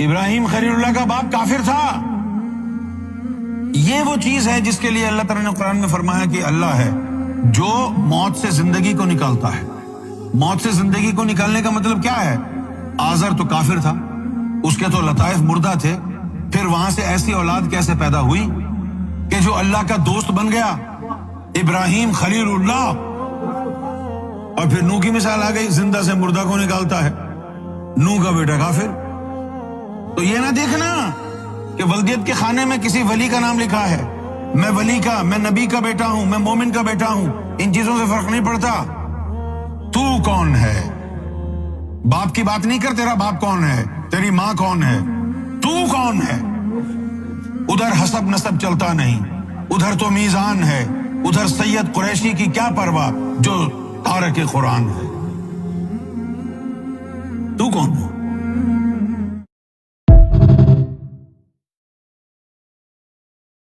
ابراہیم خلیل اللہ کا باپ کافر تھا. یہ وہ چیز ہے جس کے لیے اللہ تعالیٰ نے قرآن میں فرمایا کہ اللہ ہے جو موت سے زندگی کو نکالتا ہے. موت سے زندگی کو نکالنے کا مطلب کیا ہے؟ آزر تو کافر تھا، اس کے تو لطائف مردہ تھے، پھر وہاں سے ایسی اولاد کیسے پیدا ہوئی کہ جو اللہ کا دوست بن گیا، ابراہیم خلیل اللہ. اور پھر نوح کی مثال آ گئی، زندہ سے مردہ کو نکالتا ہے، نوح کا بیٹا کافر. تو یہ نہ دیکھنا کہ ولدیت کے خانے میں کسی ولی کا نام لکھا ہے، میں ولی کا، میں نبی کا بیٹا ہوں، میں مومن کا بیٹا ہوں، ان چیزوں سے فرق نہیں پڑتا. تو کون ہے؟ باپ کی بات نہیں کر، تیرا باپ کون ہے، تیری ماں کون ہے، تو کون ہے. ادھر حسب نسب چلتا نہیں، ادھر تو میزان ہے، ادھر سید قریشی کی کیا پرواہ جو تارک قرآن ہے. تو کون ہے؟